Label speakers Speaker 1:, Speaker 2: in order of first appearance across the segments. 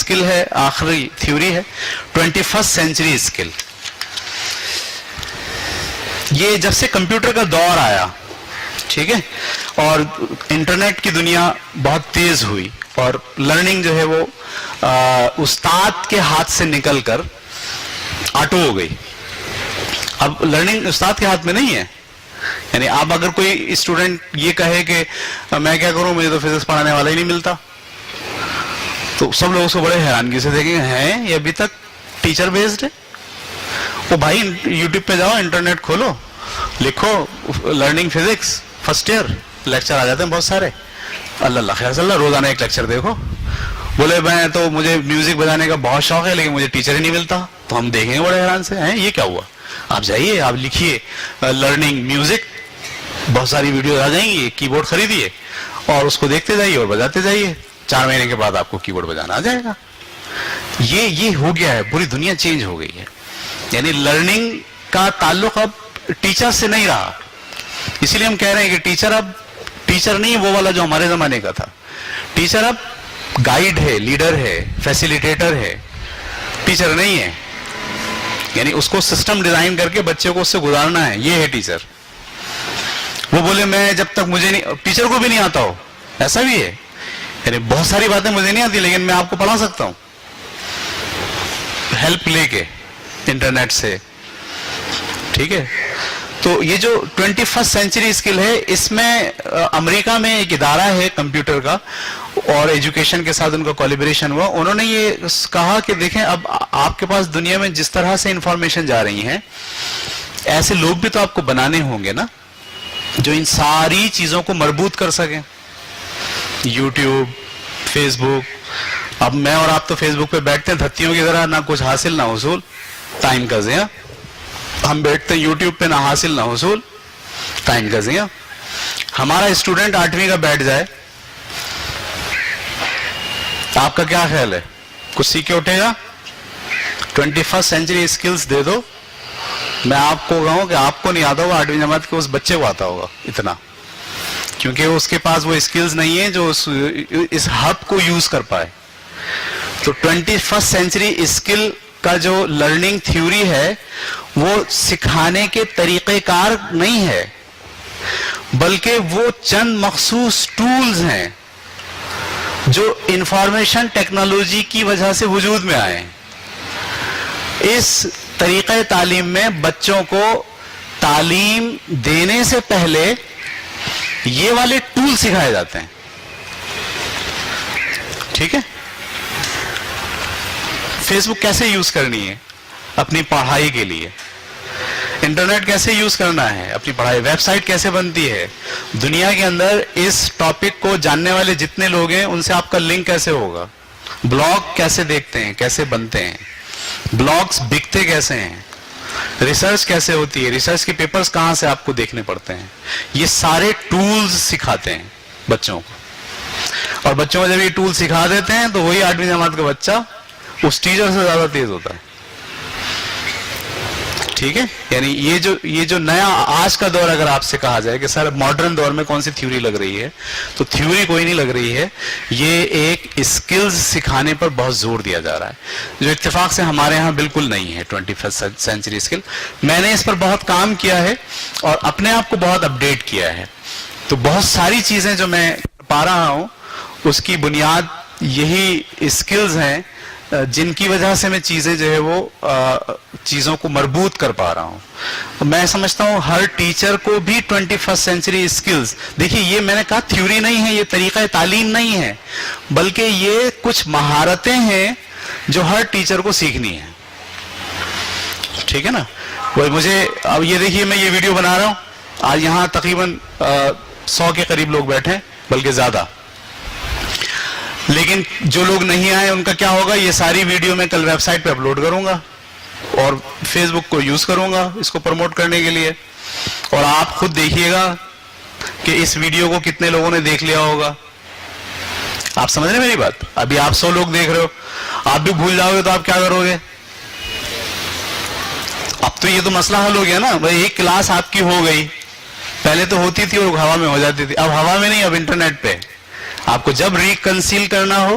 Speaker 1: Skill ہے, آخری theory ہے 21st سینچری اسکل. یہ جب سے کمپیوٹر کا دور آیا, ٹھیک ہے, اور انٹرنیٹ کی دنیا بہت تیز ہوئی اور لرننگ جو ہے وہ استاد کے ہاتھ سے نکل کر آٹو ہو گئی. اب لرننگ استاد کے ہاتھ میں نہیں ہے. یعنی اب اگر کوئی اسٹوڈنٹ یہ کہے کہ میں کیا کروں, مجھے تو فزکس پڑھانے والا ہی نہیں ملتا, تو سب لوگ اس کو بڑے حیرانگی سے دیکھیں گے, ہیں یہ ابھی تک ٹیچر بیسڈ ہے. وہ بھائی یوٹیوب پہ جاؤ, انٹرنیٹ کھولو, لکھو learning physics first year, lecture آ جاتے ہیں بہت سارے. اللہ خیر صلی اللہ, روزانہ ایک لیکچر دیکھو. بولے میں تو مجھے میوزک بجانے کا بہت شوق ہے لیکن مجھے ٹیچر ہی نہیں ملتا. تو ہم دیکھیں گے بڑے حیران سے, ہیں یہ کیا ہوا. آپ جائیے, آپ لکھیے لرننگ میوزک, بہت ساری ویڈیوز آ جائیں گی. کی بورڈ خریدیے اور اس کو دیکھتے جائیے اور بجاتے جائیے. 4 مہینے کے بعد آپ کو کی بورڈ بجانا آ جائے گا. یہ ہو گیا ہے, پوری دنیا چینج ہو گئی ہے. یعنی لرننگ کا تعلق اب ٹیچر سے نہیں رہا. اسی لیے ہم کہہ رہے ہیں کہ ٹیچر اب ٹیچر نہیں وہ والا جو ہمارے زمانے کا تھا. ٹیچر اب گائیڈ ہے, لیڈر ہے, فیسیلیٹیٹر ہے, ٹیچر نہیں ہے. یعنی اس کو سسٹم ڈیزائن کر کے بچے کو اس سے گزارنا ہے, یہ ہے ٹیچر. وہ بولے میں جب تک مجھے نہیں, ٹیچر کو بھی نہیں آتا ہو, ایسا بھی ہے. یعنی بہت ساری باتیں مجھے نہیں آتی لیکن میں آپ کو پڑھا سکتا ہوں ہیلپ لے کے انٹرنیٹ سے, ٹھیک ہے. تو یہ جو 21st سینچری اسکل ہے, اس میں امریکہ میں ایک ادارہ ہے کمپیوٹر کا اور ایجوکیشن کے ساتھ ان کا کولیبریشن ہوا. انہوں نے یہ کہا کہ دیکھیں اب آپ کے پاس دنیا میں جس طرح سے انفارمیشن جا رہی ہیں, ایسے لوگ بھی تو آپ کو بنانے ہوں گے نا جو ان ساری چیزوں کو مربوط کر سکیں. یوٹیوب, فیس بک. اب میں اور آپ تو فیس بک پہ بیٹھتے ہیں دھتیوں کی طرح, نہ کچھ حاصل نہ حصول, ٹائم کا ضیاع. ہم بیٹھتے ہیں یوٹیوب پہ, نہ حاصل نہ حصول, ٹائم کا ضیاع. ہمارا اسٹوڈنٹ 8ویں کا بیٹھ جائے, آپ کا کیا خیال ہے, کچھ سیکھ کے اٹھے گا؟ 21st سینچری اسکلز دے دو, میں آپ کو کہوں کہ آپ کو نہیں آتا ہوگا 8ویں جماعت کے اس بچے کو آتا ہوگا اتنا, کیونکہ اس کے پاس وہ اسکلز نہیں ہیں جو اس ہب کو یوز کر پائے. تو 21st سینچری اسکل کا جو لرننگ تھیوری ہے وہ سکھانے کے طریقہ کار نہیں ہے, بلکہ وہ چند مخصوص ٹولز ہیں جو انفارمیشن ٹیکنالوجی کی وجہ سے وجود میں آئے ہیں. اس طریقہ تعلیم میں بچوں کو تعلیم دینے سے پہلے یہ والے ٹول سکھائے جاتے ہیں, ٹھیک ہے. فیس بک کیسے یوز کرنی ہے اپنی پڑھائی کے لیے, انٹرنیٹ کیسے یوز کرنا ہے اپنی پڑھائی, ویب سائٹ کیسے بنتی ہے, دنیا کے اندر اس ٹاپک کو جاننے والے جتنے لوگ ہیں ان سے آپ کا لنک کیسے ہوگا, بلاگ کیسے دیکھتے ہیں, کیسے بنتے ہیں, بلاگز بکتے کیسے ہیں, ریسرچ کیسے ہوتی ہے, ریسرچ کے پیپرز کہاں سے آپ کو دیکھنے پڑتے ہیں, یہ سارے ٹولز سکھاتے ہیں بچوں کو. اور بچوں کو جب یہ ٹول سکھا دیتے ہیں تو وہی 8ویں جماعت کا بچہ اس ٹیچر سے زیادہ تیز ہوتا ہے, ٹھیک ہے. یعنی یہ جو نیا آج کا دور اگر آپ سے کہا جائے کہ سر ماڈرن دور میں کون سی تھیوری لگ رہی ہے, تو تھیوری کوئی نہیں لگ رہی ہے, یہ ایک اسکلز سکھانے پر بہت زور دیا جا رہا ہے جو اتفاق سے ہمارے ہاں بالکل نہیں ہے. 21st سینچری اسکل میں نے اس پر بہت کام کیا ہے اور اپنے آپ کو بہت اپڈیٹ کیا ہے. تو بہت ساری چیزیں جو میں پا رہا ہوں اس کی بنیاد یہی اسکلز ہیں جن کی وجہ سے میں چیزیں جو ہے وہ چیزوں کو مربوط کر پا رہا ہوں. میں سمجھتا ہوں ہر ٹیچر کو بھی 21st سینچری اسکلز, دیکھیے یہ میں نے کہا تھیوری نہیں ہے, یہ طریقہ تعلیم نہیں ہے, بلکہ یہ کچھ مہارتیں ہیں جو ہر ٹیچر کو سیکھنی ہے, ٹھیک ہے نا. مجھے اب یہ دیکھیے میں یہ ویڈیو بنا رہا ہوں, آج یہاں تقریباً 100 کے قریب لوگ بیٹھے ہیں, بلکہ زیادہ. لیکن جو لوگ نہیں آئے ان کا کیا ہوگا, یہ ساری ویڈیو میں کل ویب سائٹ پہ اپلوڈ کروں گا اور فیس بک کو یوز کروں گا اس کو پروموٹ کرنے کے لیے, اور آپ خود دیکھیے گا کہ اس ویڈیو کو کتنے لوگوں نے دیکھ لیا ہوگا. آپ سمجھ رہے ہیں میری بات؟ ابھی آپ 100 لوگ دیکھ رہے ہو, آپ بھی بھول جاؤ گے تو آپ کیا کرو گے؟ اب تو یہ تو مسئلہ حل ہو گیا نا بھائی, ایک کلاس آپ کی ہو گئی, پہلے تو ہوتی تھی اور ہوا میں ہو جاتی تھی, اب ہوا میں نہیں, اب انٹرنیٹ پہ. آپ کو جب ریکنسیل کرنا ہو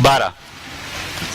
Speaker 1: 12।